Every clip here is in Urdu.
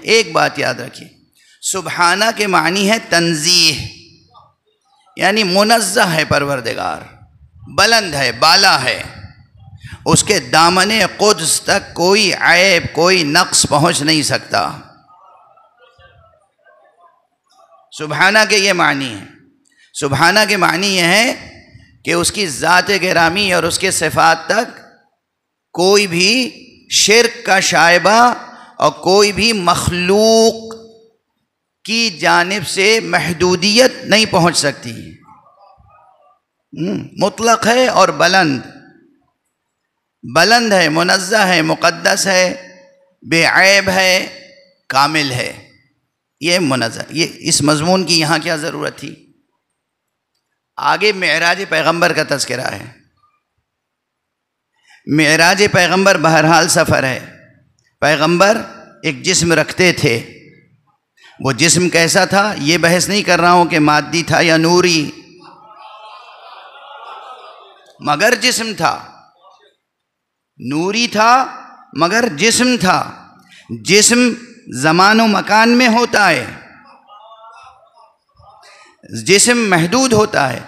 ایک بات یاد رکھیے، سبحانہ کے معنی ہے تنزیہ، یعنی منزہ ہے پروردگار، بلند ہے، بالا ہے، اس کے دامن قدس تک کوئی عیب، کوئی نقص پہنچ نہیں سکتا۔ سبحانہ کے یہ معنی ہے۔ سبحانہ کے معنی یہ ہے کہ اس کی ذات گرامی اور اس کے صفات تک کوئی بھی شرک کا شائبہ اور کوئی بھی مخلوق کی جانب سے محدودیت نہیں پہنچ سکتی۔ مطلق ہے اور بلند، بلند ہے، منزہ ہے، مقدس ہے، بے عیب ہے، کامل ہے۔ یہ منزہ، یہ اس مضمون کی یہاں کیا ضرورت تھی؟ آگے معراج پیغمبر کا تذکرہ ہے۔ معراج پیغمبر بہرحال سفر ہے۔ پیغمبر ایک جسم رکھتے تھے، وہ جسم کیسا تھا یہ بحث نہیں کر رہا ہوں کہ مادی تھا یا نوری، مگر جسم تھا، نوری تھا مگر جسم تھا۔ جسم زمان و مکان میں ہوتا ہے، جسم محدود ہوتا ہے۔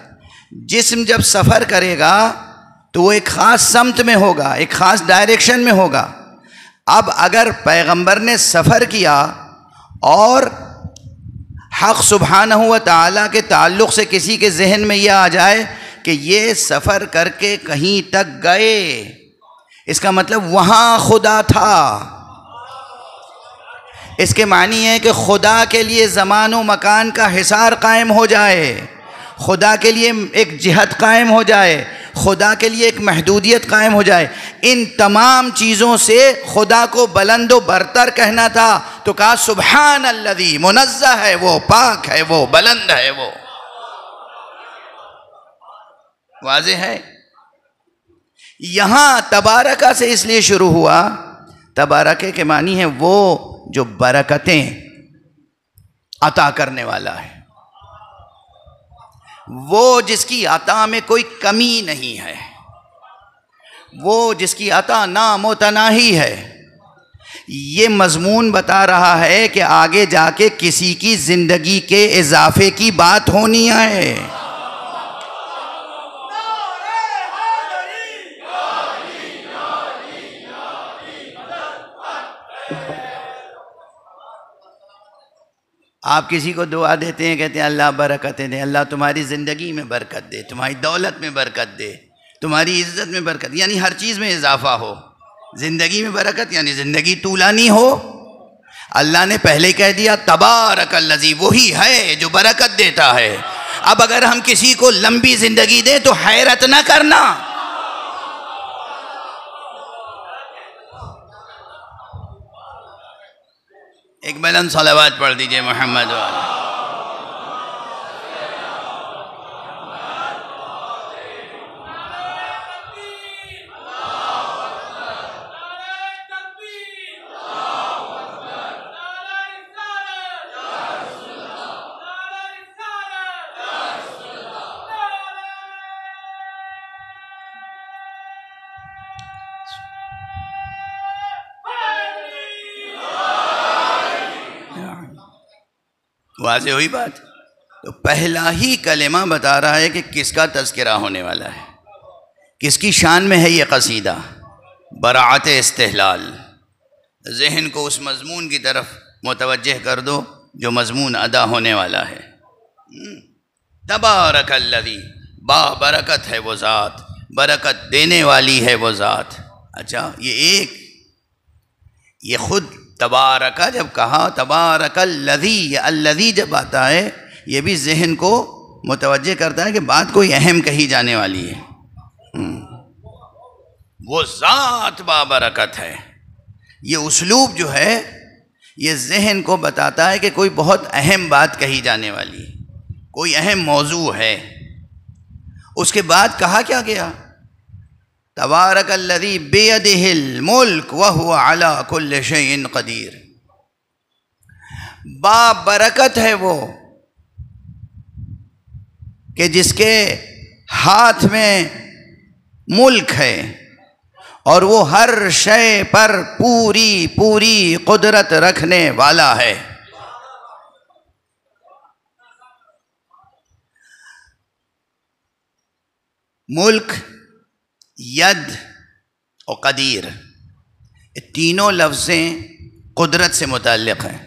جسم جب سفر کرے گا تو وہ ایک خاص سمت میں ہوگا، ایک خاص ڈائریکشن میں ہوگا۔ اب اگر پیغمبر نے سفر کیا اور حق سبحانہ و تعالیٰ کے تعلق سے کسی کے ذہن میں یہ آ جائے کہ یہ سفر کر کے کہیں تک گئے، اس کا مطلب وہاں خدا تھا۔ اس کے معنی ہے کہ خدا کے لیے زمان و مکان کا حصار قائم ہو جائے، خدا کے لیے ایک جہت قائم ہو جائے، خدا کے لیے ایک محدودیت قائم ہو جائے۔ ان تمام چیزوں سے خدا کو بلند و برتر کہنا تھا تو کہا سبحان الذی، منزہ ہے وہ، پاک ہے وہ، بلند ہے وہ۔ واضح ہے؟ یہاں تبارکہ سے اس لیے شروع ہوا، تبارکہ کے معنی ہے وہ جو برکتیں عطا کرنے والا ہے، وہ جس کی عطا میں کوئی کمی نہیں ہے، وہ جس کی عطا نامتناہی ہے۔ یہ مضمون بتا رہا ہے کہ آگے جا کے کسی کی زندگی کے اضافے کی بات ہونی ہے۔ آپ کسی کو دعا دیتے ہیں، کہتے ہیں اللہ برکتیں دے، اللہ تمہاری زندگی میں برکت دے، تمہاری دولت میں برکت دے، تمہاری عزت میں برکت، یعنی ہر چیز میں اضافہ ہو۔ زندگی میں برکت یعنی زندگی طولانی ہو۔ اللہ نے پہلے کہہ دیا تبارک الذی، وہی ہے جو برکت دیتا ہے۔ اب اگر ہم کسی کو لمبی زندگی دیں تو حیرت نہ کرنا۔ ایک بلند صلوات پڑھ دیجئے محمد والا۔ واضح ہوئی بات؟ تو پہلا ہی کلمہ بتا رہا ہے کہ کس کا تذکرہ ہونے والا ہے، کس کی شان میں ہے یہ قصیدہ۔ براعت استحلال، ذہن کو اس مضمون کی طرف متوجہ کر دو جو مضمون ادا ہونے والا ہے۔ تبارک الذی، با برکت ہے وہ ذات، برکت دینے والی ہے وہ ذات۔ اچھا، یہ خود تبارکہ جب کہا، تبارک الذی، یہ الذی جب آتا ہے یہ بھی ذہن کو متوجہ کرتا ہے کہ بات کوئی اہم کہی جانے والی ہے۔ وہ ذات بابرکت ہے۔ یہ اسلوب جو ہے یہ ذہن کو بتاتا ہے کہ کوئی بہت اہم بات کہی جانے والی ہے، کوئی اہم موضوع ہے۔ اس کے بعد کہا کیا گیا؟ تبارک الذی بیدہ الملک وہو علی کل شیء قدیر۔ بابرکت ہے وہ کہ جس کے ہاتھ میں ملک ہے اور وہ ہر شے پر پوری پوری قدرت رکھنے والا ہے۔ ملک، ید اور قدیر، یہ تینوں لفظیں قدرت سے متعلق ہیں۔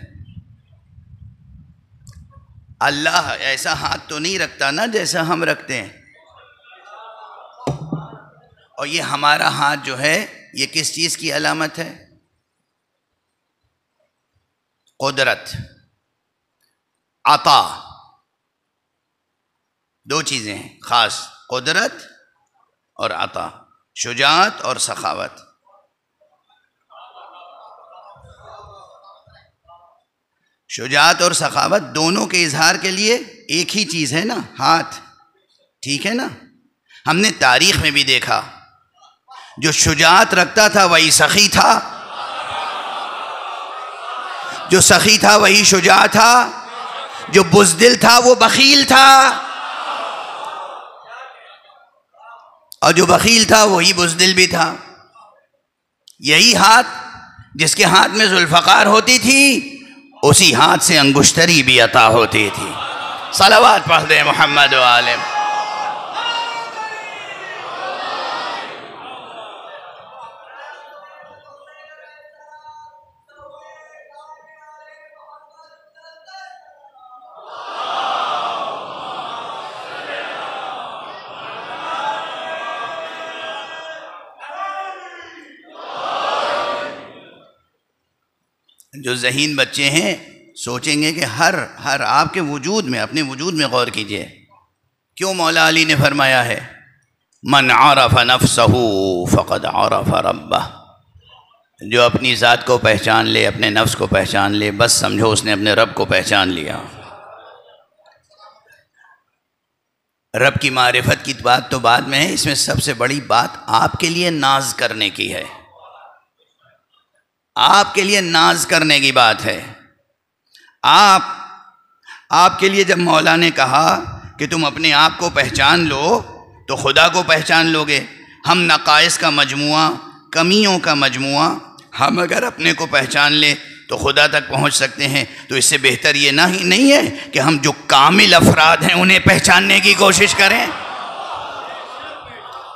اللہ ایسا ہاتھ تو نہیں رکھتا نا جیسا ہم رکھتے ہیں، اور یہ ہمارا ہاتھ جو ہے یہ کس چیز کی علامت ہے؟ قدرت، عطا، دو چیزیں ہیں خاص، قدرت اور عطا، شجاعت اور سخاوت۔ شجاعت اور سخاوت دونوں کے اظہار کے لیے ایک ہی چیز ہے نا، ہاتھ، ٹھیک ہے نا؟ ہم نے تاریخ میں بھی دیکھا جو شجاعت رکھتا تھا وہی سخی تھا، جو سخی تھا وہی شجاع تھا، جو بزدل تھا وہ بخیل تھا، اور جو بخیل تھا وہی بزدل بھی تھا۔ یہی ہاتھ جس کے ہاتھ میں ذوالفقار ہوتی تھی اسی ہاتھ سے انگشتری بھی عطا ہوتی تھی۔ صلوات پڑھ دیں محمد و آلہ۔ جو ذہین بچے ہیں سوچیں گے کہ ہر آپ کے وجود میں، اپنے وجود میں غور کیجئے، کیوں مولا علی نے فرمایا ہے من عرف نفسہ فقد عرف ربہ، جو اپنی ذات کو پہچان لے، اپنے نفس کو پہچان لے، بس سمجھو اس نے اپنے رب کو پہچان لیا۔ رب کی معرفت کی بات تو بعد میں ہے، اس میں سب سے بڑی بات آپ کے لیے ناز کرنے کی ہے، آپ کے لیے ناز کرنے کی بات ہے۔ آپ کے لیے جب مولا نے کہا کہ تم اپنے آپ کو پہچان لو تو خدا کو پہچان لو گے۔ ہم نقائص کا مجموعہ، کمیوں کا مجموعہ، ہم اگر اپنے کو پہچان لیں تو خدا تک پہنچ سکتے ہیں۔ تو اس سے بہتر یہ نہیں ہے کہ ہم جو کامل افراد ہیں انہیں پہچاننے کی کوشش کریں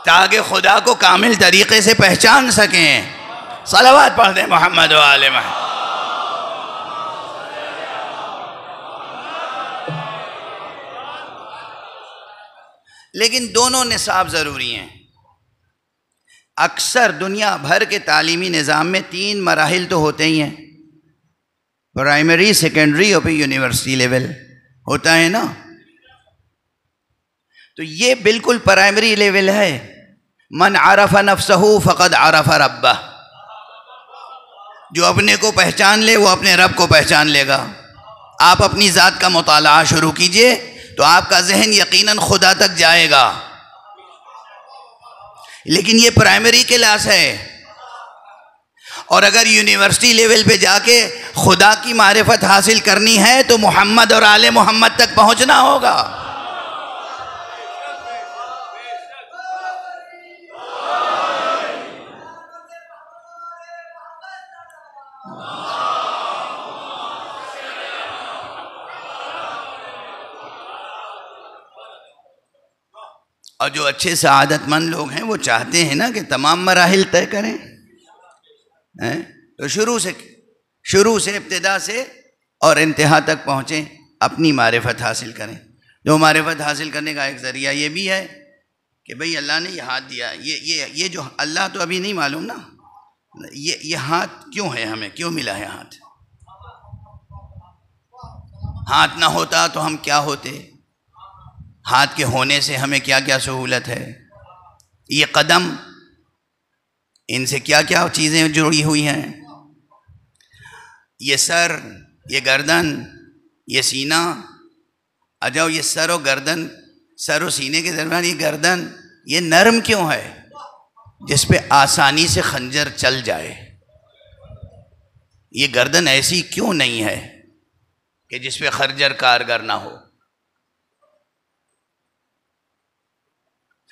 تاکہ خدا کو کامل طریقے سے پہچان سکیں۔ صلوات پڑھ دیں محمد و آل محمد۔ لیکن دونوں نصاب ضروری ہیں۔ اکثر دنیا بھر کے تعلیمی نظام میں 3 مراحل تو ہوتے ہی ہیں، پرائمری، سیکنڈری اور پھر یونیورسٹی لیول ہوتا ہے نا۔ تو یہ بالکل پرائمری لیول ہے، من عرف نفسہ فقد عرف ربہ، جو اپنے کو پہچان لے وہ اپنے رب کو پہچان لے گا۔ آپ اپنی ذات کا مطالعہ شروع کیجئے تو آپ کا ذہن یقیناً خدا تک جائے گا، لیکن یہ پرائمری کلاس ہے۔ اور اگر یونیورسٹی لیول پہ جا کے خدا کی معرفت حاصل کرنی ہے تو محمد اور آل محمد تک پہنچنا ہوگا۔ اور جو اچھے سعادت مند لوگ ہیں وہ چاہتے ہیں نا کہ تمام مراحل طے کریں، تو شروع سے ابتدا سے اور انتہا تک پہنچیں، اپنی معرفت حاصل کریں۔ جو معرفت حاصل کرنے کا ایک ذریعہ یہ بھی ہے کہ بھئی اللہ نے یہ ہاتھ دیا، یہ جو اللہ تو ابھی نہیں معلوم نا، یہ ہاتھ کیوں ہے، ہمیں کیوں ملا ہے ہاتھ؟ ہاتھ نہ ہوتا تو ہم کیا ہوتے؟ ہاتھ کے ہونے سے ہمیں کیا کیا سہولت ہے؟ یہ قدم، ان سے کیا کیا چیزیں جڑی ہوئی ہیں؟ یہ سر، یہ گردن، یہ سینہ، اجاؤ یہ سر و گردن، سر و سینے کے درمیان یہ گردن، یہ نرم کیوں ہے جس پہ آسانی سے خنجر چل جائے؟ یہ گردن ایسی کیوں نہیں ہے کہ جس پہ خنجر کارگر نہ ہو؟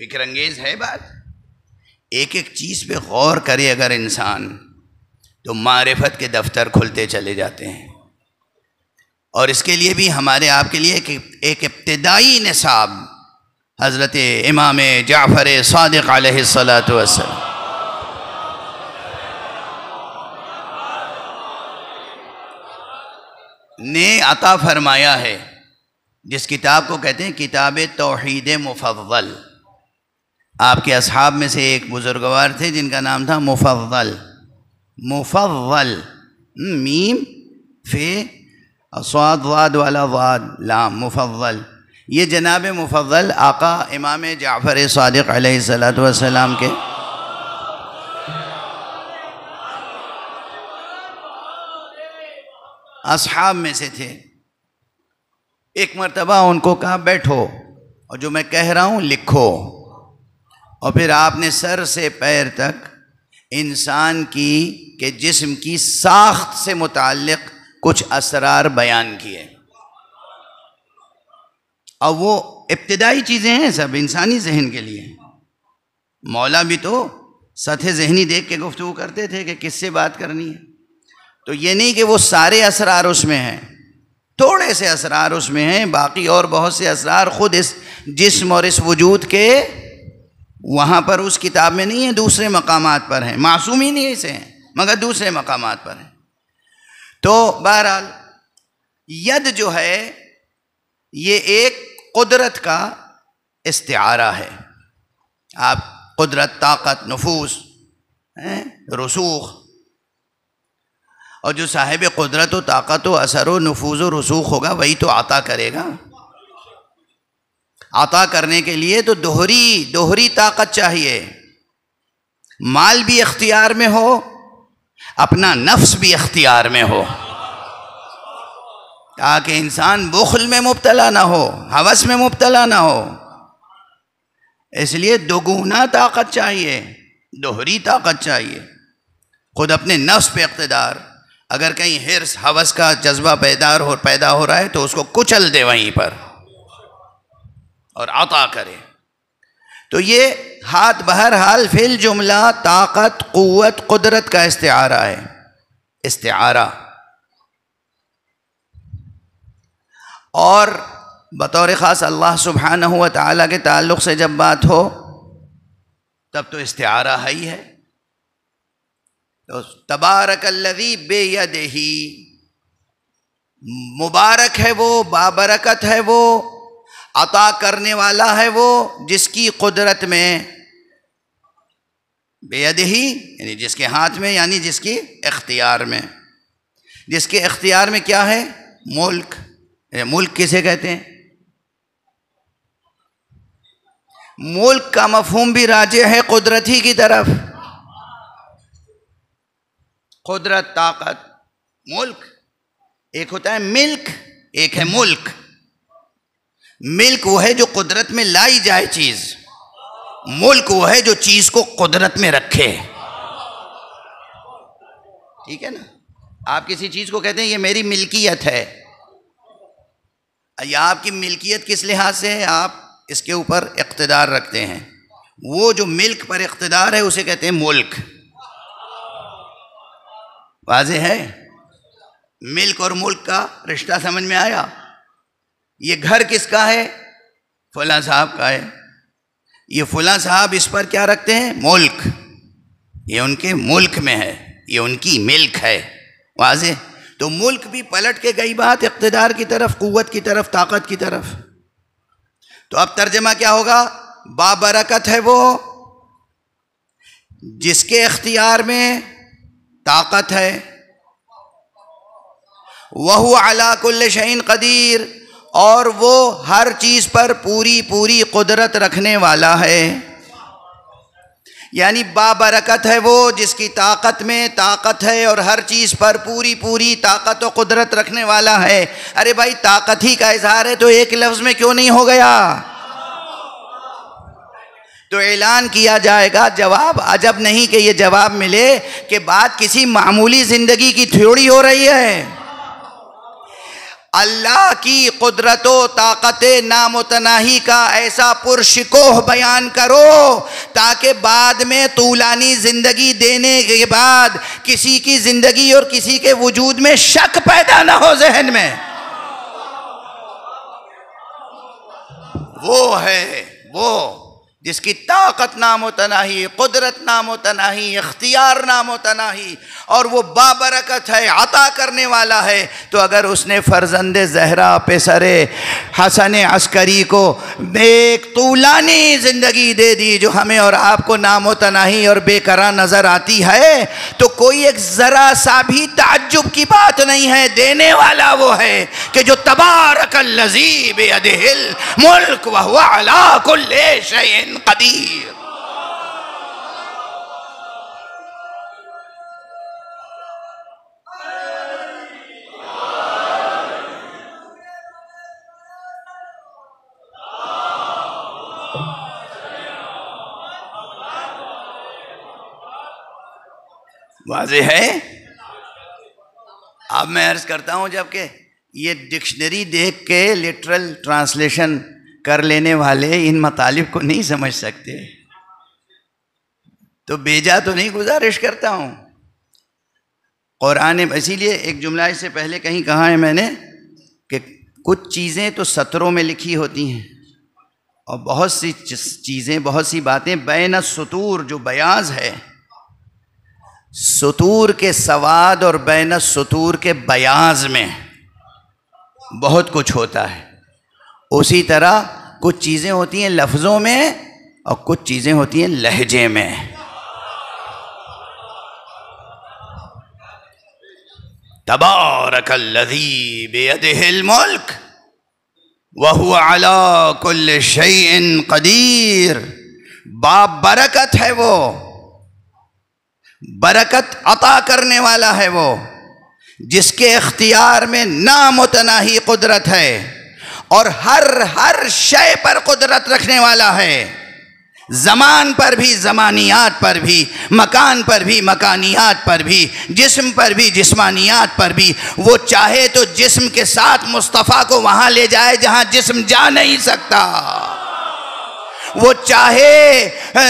فکر انگیز ہے بات۔ ایک ایک چیز پہ غور کرے اگر انسان تو معرفت کے دفتر کھلتے چلے جاتے ہیں. اور اس کے لیے بھی ہمارے آپ کے لیے ایک ابتدائی نصاب حضرت امام جعفر صادق علیہ الصلاۃ والسلام نے عطا فرمایا ہے، جس کتاب کو کہتے ہیں کتاب توحید مفضل. آپ کے اصحاب میں سے ایک بزرگوار تھے جن کا نام تھا مفضل. مفضل، میم فے صاد واد والا واد لام، مفضل. یہ جناب مفضل آقا امام جعفر صادق علیہ الصلاۃ والسلام کے اصحاب میں سے تھے. ایک مرتبہ ان کو کہا بیٹھو اور جو میں کہہ رہا ہوں لکھو. اور پھر آپ نے سر سے پیر تک انسان کی کہ جسم کی ساخت سے متعلق کچھ اسرار بیان کیے. اور وہ ابتدائی چیزیں ہیں سب انسانی ذہن کے لیے. مولا بھی تو سطح ذہنی دیکھ کے گفتگو کرتے تھے کہ کس سے بات کرنی ہے. تو یہ نہیں کہ وہ سارے اسرار اس میں ہیں، تھوڑے سے اسرار اس میں ہیں، باقی اور بہت سے اسرار خود اس جسم اور اس وجود کے وہاں پر اس کتاب میں نہیں ہیں، دوسرے مقامات پر ہیں. معصومی نہیں سے ہیں مگر دوسرے مقامات پر ہیں. تو بہرحال ید جو ہے یہ ایک قدرت کا استعارہ ہے. آپ قدرت، طاقت، نفوذ، رسوخ، اور جو صاحب قدرت و طاقت و اثر و نفوذ و رسوخ ہوگا وہی تو عطا کرے گا. عطا کرنے کے لیے تو دوہری طاقت چاہیے. مال بھی اختیار میں ہو، اپنا نفس بھی اختیار میں ہو، تاکہ انسان بخل میں مبتلا نہ ہو، ہوس میں مبتلا نہ ہو. اس لیے دوگنا طاقت چاہیے، دوہری طاقت چاہیے. خود اپنے نفس پہ اقتدار، اگر کہیں حرص ہوس کا جذبہ پیدا ہو رہا ہے تو اس کو کچل دے وہیں پر اور عطا کرے. تو یہ ہاتھ بہرحال فی الجملہ طاقت، قوت، قدرت کا استعارہ ہے. استعارہ. اور بطور خاص اللہ سبحانہ و تعالیٰ کے تعلق سے جب بات ہو تب تو استعارہ ہے ہی ہے. تو تبارک الذی بیدہ، مبارک ہے وہ، بابرکت ہے وہ، عطا کرنے والا ہے وہ جس کی قدرت میں، بیدہ یعنی جس کے ہاتھ میں، یعنی جس کی اختیار میں. جس کے اختیار میں کیا ہے؟ ملک. ملک کسے کہتے ہیں؟ ملک کا مفہوم بھی راجع ہے قدرت ہی کی طرف. قدرت، طاقت، ملک. ایک ہوتا ہے ملک، ایک ہے ملک. ملک وہ ہے جو قدرت میں لائی جائے چیز، ملک وہ ہے جو چیز کو قدرت میں رکھے. ٹھیک ہے نا؟ آپ کسی چیز کو کہتے ہیں یہ میری ملکیت ہے، یا آپ کی ملکیت کس لحاظ سے ہے؟ آپ اس کے اوپر اقتدار رکھتے ہیں. وہ جو ملک پر اقتدار ہے اسے کہتے ہیں ملک. واضح ہے؟ ملک اور ملک کا رشتہ سمجھ میں آیا؟ یہ گھر کس کا ہے؟ فلاں صاحب کا ہے. یہ فلاں صاحب اس پر کیا رکھتے ہیں؟ ملک. یہ ان کے ملک میں ہے، یہ ان کی ملک ہے. واضح؟ تو ملک بھی پلٹ کے گئی بات اقتدار کی طرف، قوت کی طرف، طاقت کی طرف. تو اب ترجمہ کیا ہوگا؟ بابرکت ہے وہ جس کے اختیار میں طاقت ہے، وَهُوَ عَلَىٰ كُلِّ شَيْءٍ قَدِيرٌ، اور وہ ہر چیز پر پوری قدرت رکھنے والا ہے. یعنی بابرکت ہے وہ جس کی طاقت میں طاقت ہے اور ہر چیز پر پوری طاقت و قدرت رکھنے والا ہے. ارے بھائی طاقت ہی کا اظہار ہے تو ایک لفظ میں کیوں نہیں ہو گیا؟ تو اعلان کیا جائے گا. جواب عجب نہیں کہ یہ جواب ملے کہ بات کسی معمولی زندگی کی تھیوری ہو رہی ہے. اللہ کی قدرت و طاقت نامتناہی کا ایسا پرشکوہ بیان کرو تاکہ بعد میں طولانی زندگی دینے کے بعد کسی کی زندگی اور کسی کے وجود میں شک پیدا نہ ہو ذہن میں. وہ ہے وہ جس کی طاقت نامتناہی، قدرت نامتناہی، اختیار نامتناہی، اور وہ بابرکت ہے، عطا کرنے والا ہے. تو اگر اس نے فرزند زہرا پسر حسن عسکری کو ایک طولانی زندگی دے دی جو ہمیں اور آپ کو نامتناہی اور بے قرار نظر آتی ہے، تو کوئی ایک ذرا سا بھی تعجب کی بات نہیں ہے. دینے والا وہ ہے کہ جو تبارک الذی بیدہ الملک وہو علی کل شیء قدیر. واضح ہے. اب میں عرض کرتا ہوں جبکہ یہ ڈکشنری دیکھ کے لٹرل ٹرانسلیشن کر لینے والے ان مطالب کو نہیں سمجھ سکتے، تو بیجا تو نہیں گزارش کرتا ہوں. قرآن اسی لیے ایک جملہ اس سے پہلے کہیں کہا ہے میں نے کہ کچھ چیزیں تو سطروں میں لکھی ہوتی ہیں اور بہت سی چیزیں، بہت سی باتیں بین السطور جو بیاض ہے، سطور کے سواد اور بین السطور کے بیاض میں بہت کچھ ہوتا ہے. اسی طرح کچھ چیزیں ہوتی ہیں لفظوں میں اور کچھ چیزیں ہوتی ہیں لہجے میں. تبارک الذی بیدہ الملک وہو علی کل شیء قدیر. باب برکت ہے وہ، برکت عطا کرنے والا ہے وہ، جس کے اختیار میں نامتناہی قدرت ہے اور ہر شے پر قدرت رکھنے والا ہے. زمان پر بھی، زمانیات پر بھی، مکان پر بھی، مکانیات پر بھی، جسم پر بھی، جسمانیات پر بھی. وہ چاہے تو جسم کے ساتھ مصطفیٰ کو وہاں لے جائے جہاں جسم جا نہیں سکتا. وہ چاہے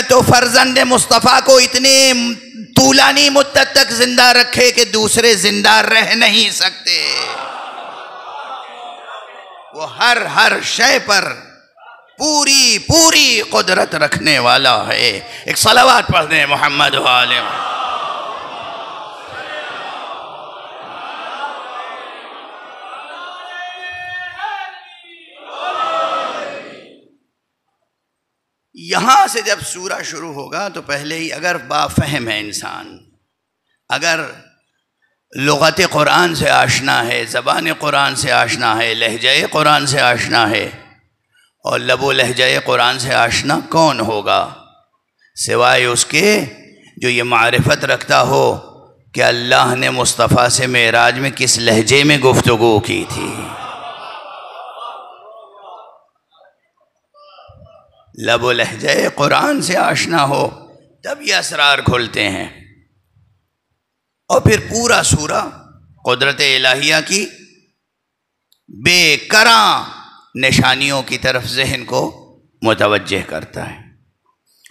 تو فرزند مصطفیٰ کو اتنے طولانی مدت تک زندہ رکھے کہ دوسرے زندہ رہ نہیں سکتے. وہ ہر شے پر پوری قدرت رکھنے والا ہے. ایک صلوات پڑھ دیں محمد و آل محمد. یہاں سے جب سورہ شروع ہوگا تو پہلے ہی اگر بافہم ہے انسان، اگر لغت قرآن سے آشنا ہے، زبان قرآن سے آشنا ہے، لہجہ قرآن سے آشنا ہے، اور لب و لہجہ قرآن سے آشنا کون ہوگا سوائے اس کے جو یہ معرفت رکھتا ہو کہ اللہ نے مصطفیٰ سے معراج میں کس لہجے میں گفتگو کی تھی. لب و لہجہ قرآن سے آشنا ہو تب یہ اسرار کھلتے ہیں. اور پھر پورا سورہ قدرت الہیہ کی بے کراں نشانیوں کی طرف ذہن کو متوجہ کرتا ہے.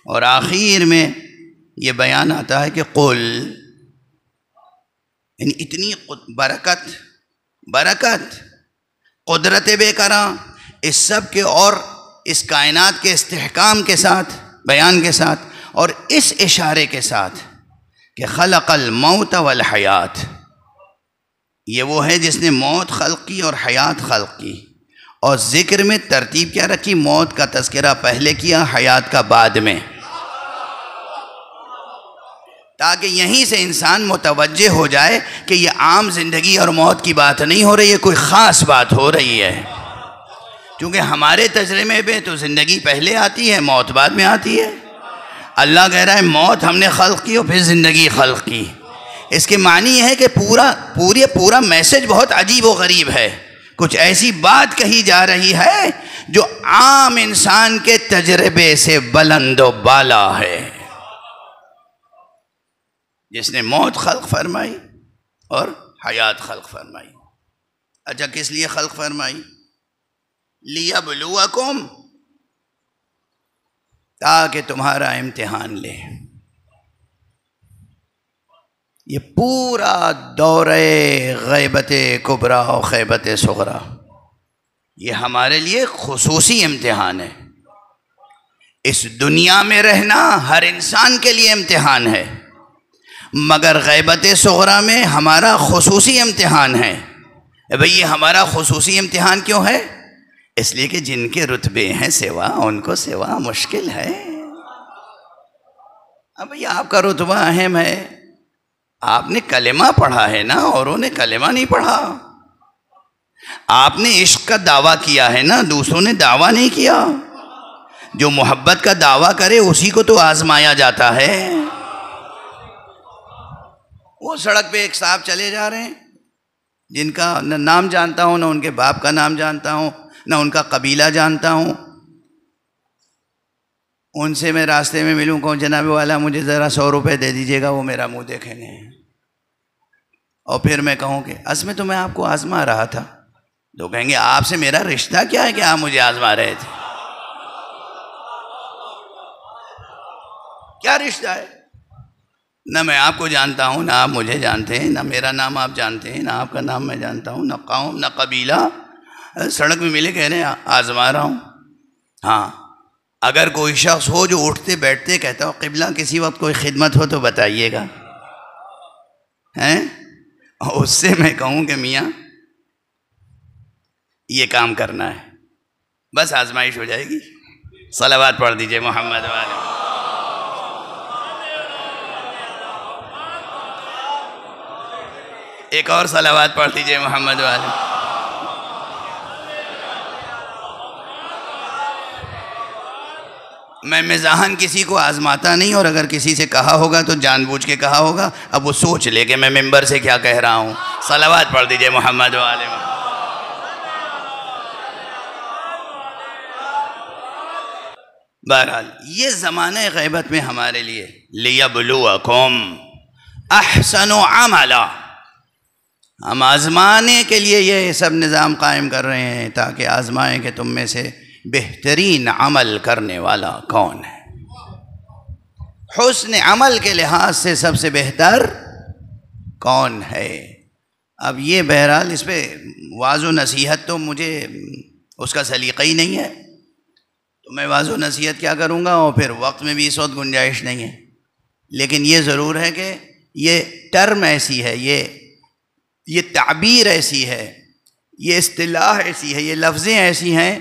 اور آخر میں یہ بیان آتا ہے کہ قل، یعنی اتنی برکت قدرت بے کراں اس سب کے اور اس کائنات کے استحکام کے ساتھ، بیان کے ساتھ، اور اس اشارے کے ساتھ کہ خلق الموت والحیات، یہ وہ ہے جس نے موت خلق کی اور حیات خلق کی. اور ذکر میں ترتیب کیا رکھی؟ موت کا تذکرہ پہلے کیا، حیات کا بعد میں، تاکہ یہیں سے انسان متوجہ ہو جائے کہ یہ عام زندگی اور موت کی بات نہیں ہو رہی ہے، کوئی خاص بات ہو رہی ہے. کیونکہ ہمارے تجربے میں تو زندگی پہلے آتی ہے، موت بعد میں آتی ہے. اللہ کہہ رہا ہے موت ہم نے خلق کی اور پھر زندگی خلق کی. اس کے معنی یہ ہے کہ پورا میسج بہت عجیب و غریب ہے. کچھ ایسی بات کہی جا رہی ہے جو عام انسان کے تجربے سے بلند و بالا ہے. جس نے موت خلق فرمائی اور حیات خلق فرمائی. اچھا کس لیے خلق فرمائی؟ لیبلوکم، تاکہ تمہارا امتحان لے۔ یہ پورا دورہ غیبت کبریٰ و غیبت صغریٰ یہ ہمارے لیے خصوصی امتحان ہے۔ اس دنیا میں رہنا ہر انسان کے لیے امتحان ہے، مگر غیبت صغریٰ میں ہمارا خصوصی امتحان ہے۔ بھئی یہ ہمارا خصوصی امتحان کیوں ہے؟ اس لیے کہ جن کے رتبے ہیں سوا، ان کو سوا مشکل ہے۔ اب یہ آپ کا رتبہ اہم ہے، آپ نے کلمہ پڑھا ہے نا، اوروں نے کلمہ نہیں پڑھا۔ آپ نے عشق کا دعویٰ کیا ہے نا، دوسروں نے دعویٰ نہیں کیا۔ جو محبت کا دعویٰ کرے اسی کو تو آزمایا جاتا ہے۔ وہ سڑک پہ ایک صاحب چلے جا رہے ہیں جن کا نہ نام جانتا ہوں، نہ ان کے باپ کا نام جانتا ہوں، نہ ان کا قبیلہ جانتا ہوں۔ ان سے میں راستے میں ملوں، کہوں جناب والا مجھے ذرا 100 روپے دے دیجیے گا، وہ میرا منہ دیکھیں گے۔ اور پھر میں کہوں کہ اصل میں تو میں آپ کو آزما رہا تھا، تو کہیں گے آپ سے میرا رشتہ کیا ہے کہ آپ مجھے آزما رہے تھے؟ کیا رشتہ ہے؟ نہ میں آپ کو جانتا ہوں، نہ آپ مجھے جانتے ہیں، نہ میرا نام آپ جانتے ہیں، نہ آپ کا نام میں جانتا ہوں، نہ قوم، نہ قبیلہ۔ سڑک میں ملے کہہ رہے ہیں آزما رہا ہوں۔ ہاں، اگر کوئی شخص ہو جو اٹھتے بیٹھتے کہتا ہو قبلہ کسی وقت کوئی خدمت ہو تو بتائیے گا، ہیں؟ اس سے میں کہوں کہ میاں یہ کام کرنا ہے، بس آزمائش ہو جائے گی۔ صلوات پڑھ دیجئے محمد والے۔ ایک اور صلوات پڑھ دیجئے محمد والے۔ میں مزاحاً کسی کو آزماتا نہیں، اور اگر کسی سے کہا ہوگا تو جان بوجھ کے کہا ہوگا، اب وہ سوچ لے کہ میں ممبر سے کیا کہہ رہا ہوں۔ صلوات پڑھ دیجئے محمد والے۔ بہرحال یہ زمانہ غیبت میں ہمارے لیے لیبلوکم احسن عملا، ہم آزمانے کے لیے یہ سب نظام قائم کر رہے ہیں تاکہ آزمائیں کہ تم میں سے بہترین عمل کرنے والا کون ہے۔ حسن عمل کے لحاظ سے سب سے بہتر کون ہے؟ اب یہ بہرحال اس پہ واعظ و نصیحت تو مجھے اس کا سلیقہ ہی نہیں ہے، تو میں واعظ و نصیحت کیا کروں گا، اور پھر وقت میں بھی اس وقت گنجائش نہیں ہے۔ لیکن یہ ضرور ہے کہ یہ ٹرم ایسی ہے، یہ تعبیر ایسی ہے، یہ اصطلاح ایسی ہے، یہ لفظیں ایسی ہیں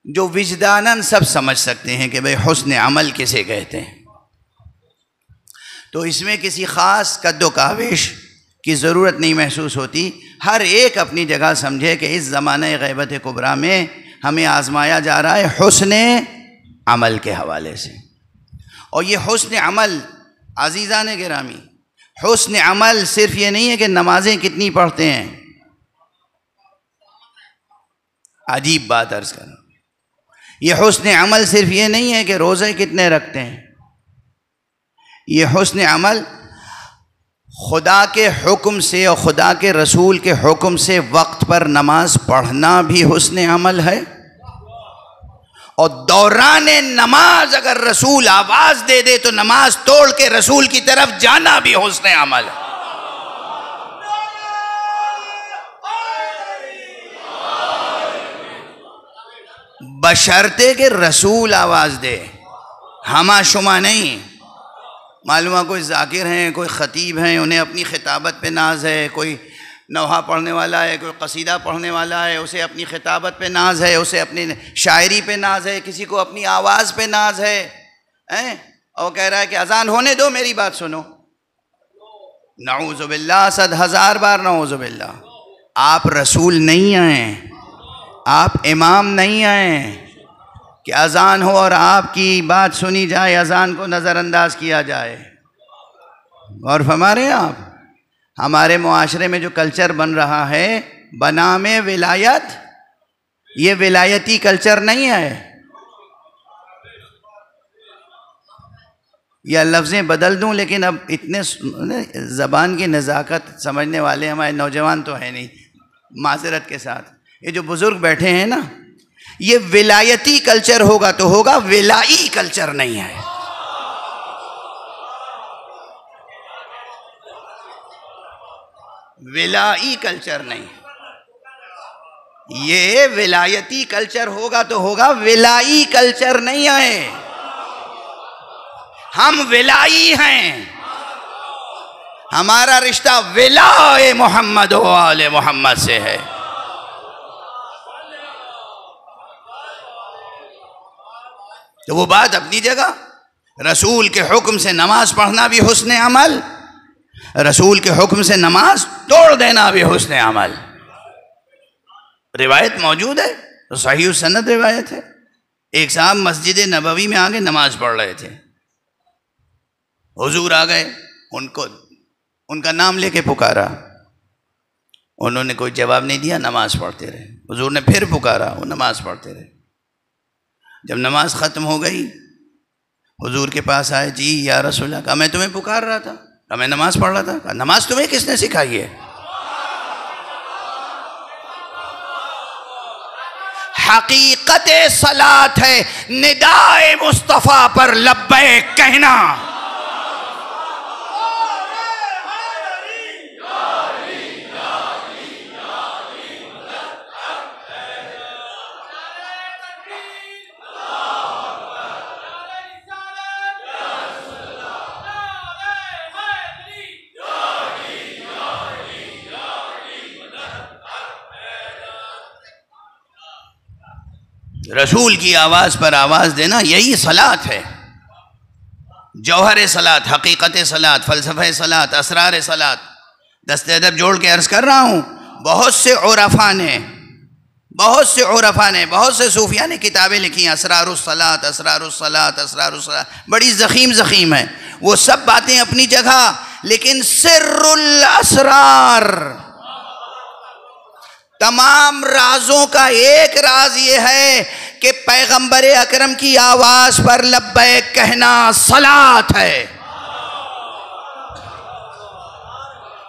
جو وجداناً سب سمجھ سکتے ہیں کہ بھئی حسن عمل کسے کہتے ہیں۔ تو اس میں کسی خاص قد و کاوش کی ضرورت نہیں محسوس ہوتی۔ ہر ایک اپنی جگہ سمجھے کہ اس زمانہ غیبت کبریٰ میں ہمیں آزمایا جا رہا ہے حسن عمل کے حوالے سے۔ اور یہ حسن عمل عزیزان گرامی، حسن عمل صرف یہ نہیں ہے کہ نمازیں کتنی پڑھتے ہیں۔ عجیب بات عرض کروں، یہ حسن عمل صرف یہ نہیں ہے کہ روزے کتنے رکھتے ہیں۔ یہ حسن عمل خدا کے حکم سے اور خدا کے رسول کے حکم سے وقت پر نماز پڑھنا بھی حسن عمل ہے، اور دوران نماز اگر رسول آواز دے دے تو نماز توڑ کے رسول کی طرف جانا بھی حسن عمل ہے۔ بشرطے کہ رسول آواز دے، ہما شما نہیں۔ معلوم کوئی ذاکر ہیں، کوئی خطیب ہیں، انہیں اپنی خطابت پہ ناز ہے، کوئی نوحہ پڑھنے والا ہے، کوئی قصیدہ پڑھنے والا ہے، اسے اپنی خطابت پہ ناز ہے، اسے اپنی شاعری پہ ناز ہے، کسی کو اپنی آواز پہ ناز ہے، اور کہہ رہا ہے کہ اذان ہونے دو، میری بات سنو۔ نعوذ باللہ، 100,000 بار نعوذ باللہ۔ آپ رسول نہیں ہیں، آپ امام نہیں ہیں کہ اذان ہو اور آپ کی بات سنی جائے، اذان کو نظر انداز کیا جائے۔ غور فرما رہے ہیں آپ؟ ہمارے معاشرے میں جو کلچر بن رہا ہے بنام ولایت، یہ ولایتی کلچر نہیں ہے۔ یا لفظیں بدل دوں، لیکن اب اتنے زبان کی نزاکت سمجھنے والے ہمارے نوجوان تو ہیں نہیں، معذرت کے ساتھ، یہ جو بزرگ بیٹھے ہیں نا، یہ ولایتی کلچر ہوگا تو ہوگا، ولائی کلچر نہیں ہے۔ ولائی کلچر نہیں، یہ ولایتی کلچر ہوگا تو ہوگا، ولائی کلچر نہیں ہے۔ ہم ولائی ہیں، ہمارا رشتہ ولائے محمد و آل محمد سے ہے۔ تو وہ بات اپنی جگہ، رسول کے حکم سے نماز پڑھنا بھی حسن عمل، رسول کے حکم سے نماز توڑ دینا بھی حسن عمل۔ روایت موجود ہے، صحیح السند روایت ہے۔ ایک صاحب مسجد نبوی میں آگے نماز پڑھ رہے تھے، حضور آ گئے، ان کا نام لے کے پکارا، انہوں نے کوئی جواب نہیں دیا، نماز پڑھتے رہے۔ حضور نے پھر پکارا، وہ نماز پڑھتے رہے۔ جب نماز ختم ہو گئی، حضور کے پاس آئے، جی یا رسول اللہ، کہا میں تمہیں پکار رہا تھا، کہا میں نماز پڑھ رہا تھا، کہا نماز تمہیں کس نے سکھائی ہے؟ حقیقت صلاۃ ہے ندائے مصطفیٰ پر لبیک کہنا۔ رسول کی آواز پر آواز دینا، یہی صلاۃ ہے، جوہر صلاۃ، حقیقت صلاۃ، فلسفہ صلاۃ، اسرار صلاۃ۔ دست ادب جوڑ کے عرض کر رہا ہوں، بہت سے عرفاء نے، بہت سے صوفیاء نے کتابیں لکھی ہیں، اسرار الصلاۃ، اسرار الصلاۃ، اسرار الصلاۃ، بڑی زخیم ہیں، وہ سب باتیں اپنی جگہ، لیکن سر الاسرار، تمام رازوں کا ایک راز یہ ہے کہ پیغمبر اکرم کی آواز پر لبیک کہنا صلاۃ ہے،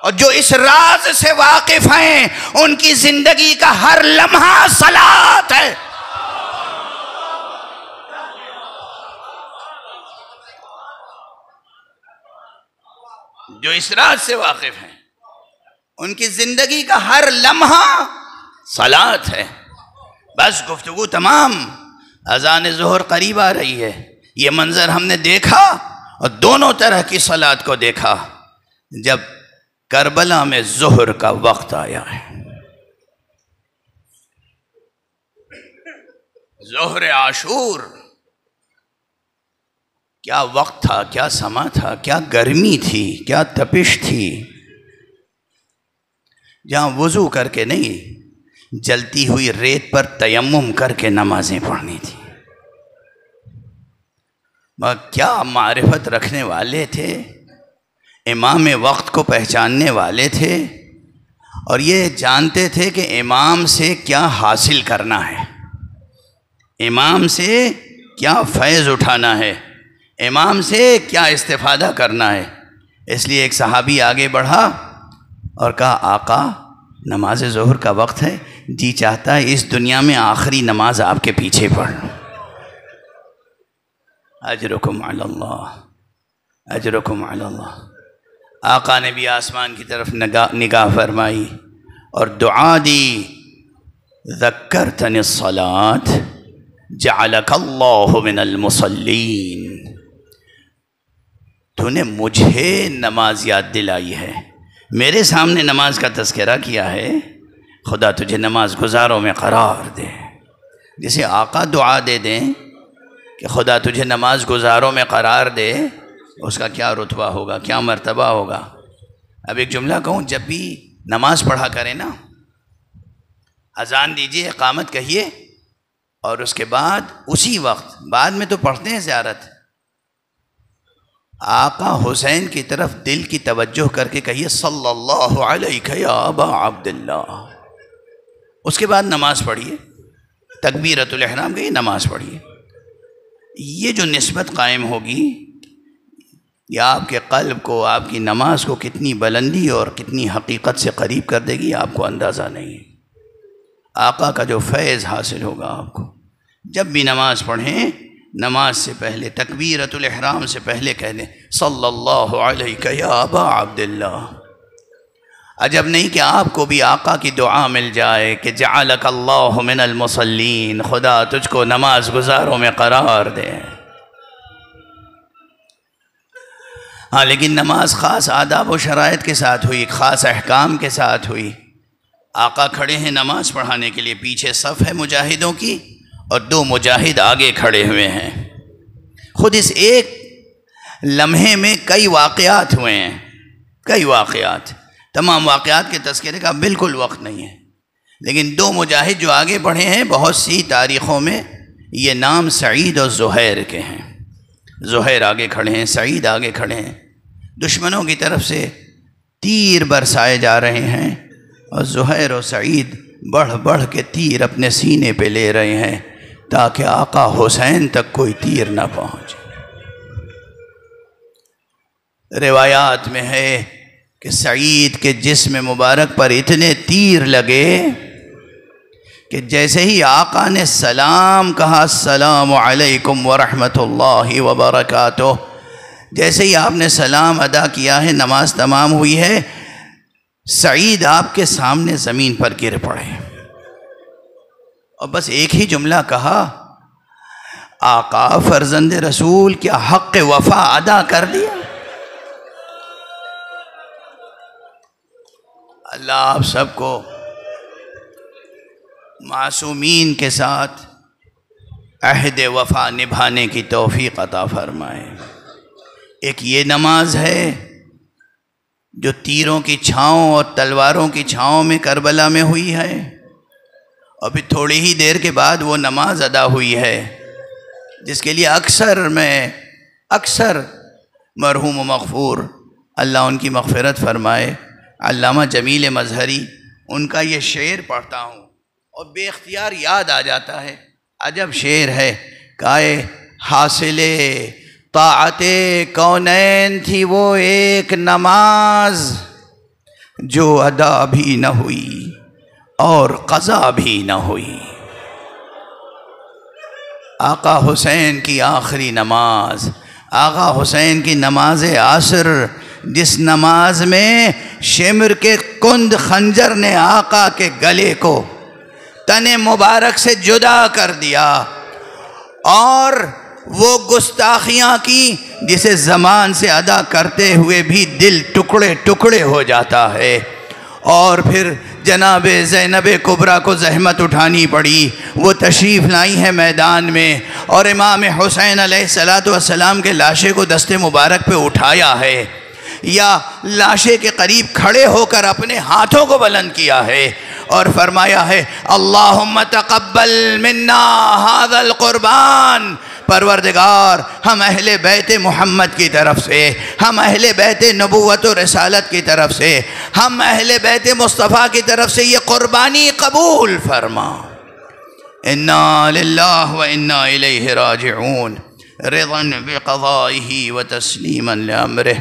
اور جو اس راز سے واقف ہیں ان کی زندگی کا ہر لمحہ صلاۃ ہے۔ جو اس راز سے واقف ہیں ان کی زندگی کا ہر لمحہ صلاۃ ہے۔ بس گفتگو تمام، اذان ظہر قریب آ رہی ہے، یہ منظر ہم نے دیکھا اور دونوں طرح کی صلاۃ کو دیکھا جب کربلا میں ظہر کا وقت آیا ہے۔ ظہر عاشور، کیا وقت تھا، کیا سما تھا، کیا گرمی تھی، کیا تپش تھی، جہاں وضو کر کے نہیں، جلتی ہوئی ریت پر تیمم کر کے نمازیں پڑھنی تھی۔ کیا معرفت رکھنے والے تھے، امام وقت کو پہچاننے والے تھے، اور یہ جانتے تھے کہ امام سے کیا حاصل کرنا ہے، امام سے کیا فیض اٹھانا ہے، امام سے کیا استفادہ کرنا ہے۔ اس لیے ایک صحابی آگے بڑھا اور کہا، آقا نماز ظہر کا وقت ہے، جی چاہتا ہے اس دنیا میں آخری نماز آپ کے پیچھے پڑھ۔ اجرکم علی اللہ، اجرکم علی اللہ۔ آقا نے بھی آسمان کی طرف نگاہ فرمائی اور دعا دی، ذکرتنی الصلاۃ جعلک اللہ من المصلین، تو نے مجھے نماز یاد دلائی ہے، میرے سامنے نماز کا تذکرہ کیا ہے، خدا تجھے نماز گزاروں میں قرار دے۔ جسے آقا دعا دے دیں کہ خدا تجھے نماز گزاروں میں قرار دے، اس کا کیا رتبہ ہوگا، کیا مرتبہ ہوگا۔ اب ایک جملہ کہوں، جب بھی نماز پڑھا کریں نا، اذان دیجئے، اقامت کہیے، اور اس کے بعد اسی وقت، بعد میں تو پڑھتے ہیں زیارت، آقا حسین کی طرف دل کی توجہ کر کے کہیے، صلی اللہ علیہ یا ابا عبداللہ، اس کے بعد نماز پڑھیے، تکبیرۃ الاحرام کہیے، نماز پڑھیے۔ یہ جو نسبت قائم ہوگی، یہ آپ کے قلب کو، آپ کی نماز کو کتنی بلندی اور کتنی حقیقت سے قریب کر دے گی، آپ کو اندازہ نہیں ہے۔ آقا کا جو فیض حاصل ہوگا آپ کو. جب بھی نماز پڑھیں نماز سے پہلے تکبیرۃ الاحرام سے پہلے کہہ دیں صلی اللہ علیہ یا ابا عبداللہ. عجب نہیں کہ آپ کو بھی آقا کی دعا مل جائے کہ جعلک اللہ من المصلین، خدا تجھ کو نماز گزاروں میں قرار دے. ہاں لیکن نماز خاص آداب و شرائط کے ساتھ ہوئی، خاص احکام کے ساتھ ہوئی. آقا کھڑے ہیں نماز پڑھانے کے لیے، پیچھے صف ہے مجاہدوں کی اور 2 مجاہد آگے کھڑے ہوئے ہیں. خود اس ایک لمحے میں کئی واقعات ہوئے ہیں، کئی واقعات. تمام واقعات کے تذکرے کا بالکل وقت نہیں ہے، لیکن 2 مجاہد جو آگے بڑھے ہیں بہت سی تاریخوں میں یہ نام سعید اور زہیر کے ہیں. زہیر آگے کھڑے ہیں، سعید آگے کھڑے ہیں. دشمنوں کی طرف سے تیر برسائے جا رہے ہیں اور زہیر اور سعید بڑھ بڑھ کے تیر اپنے سینے پہ لے رہے ہیں تاکہ آقا حسین تک کوئی تیر نہ پہنچے. روایات میں ہے کہ سعید کے جسم مبارک پر اتنے تیر لگے کہ جیسے ہی آقا نے سلام کہا السلام علیکم ورحمۃ اللہ وبرکاتہ، جیسے ہی آپ نے سلام ادا کیا ہے نماز تمام ہوئی ہے، سعید آپ کے سامنے زمین پر گر پڑے اور بس ایک ہی جملہ کہا آقا فرزند رسول کیا حق وفا ادا کر دیا. اللہ آپ سب کو معصومین کے ساتھ عہد وفا نبھانے کی توفیق عطا فرمائے. ایک یہ نماز ہے جو تیروں کی چھاؤں اور تلواروں کی چھاؤں میں کربلا میں ہوئی ہے، اور پھر تھوڑی ہی دیر کے بعد وہ نماز ادا ہوئی ہے جس کے لیے اکثر مرحوم و مغفور اللہ ان کی مغفرت فرمائے علامہ جمیل مظہری، ان کا یہ شعر پڑھتا ہوں اور بے اختیار یاد آ جاتا ہے. عجب شعر ہے. کائے حاصل طاعت کونین تھی وہ ایک نماز جو ادا بھی نہ ہوئی اور قضا بھی نہ ہوئی. آقا حسین کی آخری نماز، آقا حسین کی نماز عصر، جس نماز میں شمر کے کند خنجر نے آقا کے گلے کو تن مبارک سے جدا کر دیا اور وہ گستاخیاں کی جسے زمان سے ادا کرتے ہوئے بھی دل ٹکڑے ٹکڑے ہو جاتا ہے. اور پھر جناب زینب کبریٰ کو زحمت اٹھانی پڑی، وہ تشریف لائی ہیں میدان میں اور امام حسین علیہ السلام کے لاشے کو دست مبارک پہ اٹھایا ہے یا لاشے کے قریب کھڑے ہو کر اپنے ہاتھوں کو بلند کیا ہے اور فرمایا ہے اللہم تقبل منا ھذا القربان. پروردگار ہم اہل بیت محمد کی طرف سے، ہم اہل بیت نبوت و رسالت کی طرف سے، ہم اہل بیت مصطفیٰ کی طرف سے یہ قربانی قبول فرما. انا للہ و انا الیہ راجعون رضا بقضائہ و تسلیما لامرہ.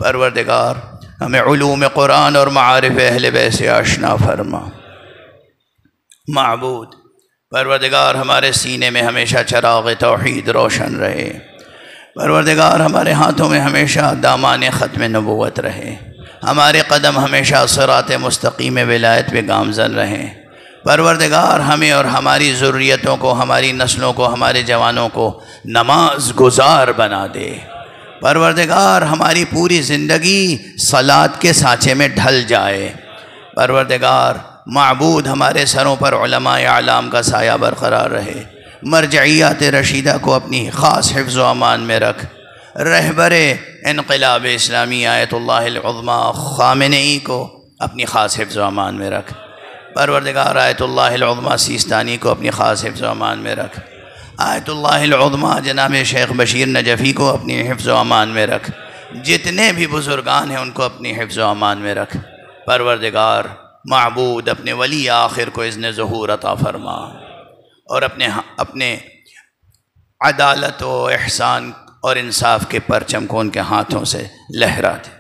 پروردگار ہمیں علوم قرآن اور معارف اہل بیت سے آشنا فرما. معبود پروردگار ہمارے سینے میں ہمیشہ چراغ توحید روشن رہے. پروردگار ہمارے ہاتھوں میں ہمیشہ دامان ختم نبوت رہے. ہمارے قدم ہمیشہ صراط مستقیم ولایت پہ گامزن رہیں. پروردگار ہمیں اور ہماری ذریتوں کو، ہماری نسلوں کو، ہمارے جوانوں کو نماز گزار بنا دے. پروردگار ہماری پوری زندگی صلاۃ کے سانچے میں ڈھل جائے. پروردگار معبود ہمارے سروں پر علماء اعلام کا سایہ برقرار رہے. مرجعیات رشیدہ کو اپنی خاص حفظ و امان میں رکھ. رہبر انقلاب اسلامی آیت اللہ العظمیٰ خامنئی کو اپنی خاص حفظ و امان میں رکھ. پروردگار آیت اللہ العظمیٰ سیستانی کو اپنی خاص حفظ و امان میں رکھ. آیت اللہ العظمیٰ جناب شیخ بشیر نجفی کو اپنی حفظ و امان میں رکھ. جتنے بھی بزرگان ہیں ان کو اپنی حفظ و امان میں رکھ. پروردگار معبود اپنے ولی آخر کو اذن ظہور عطا فرما اور اپنے عدالت و احسان اور انصاف کے پرچم کو ان کے ہاتھوں سے لہرا دے.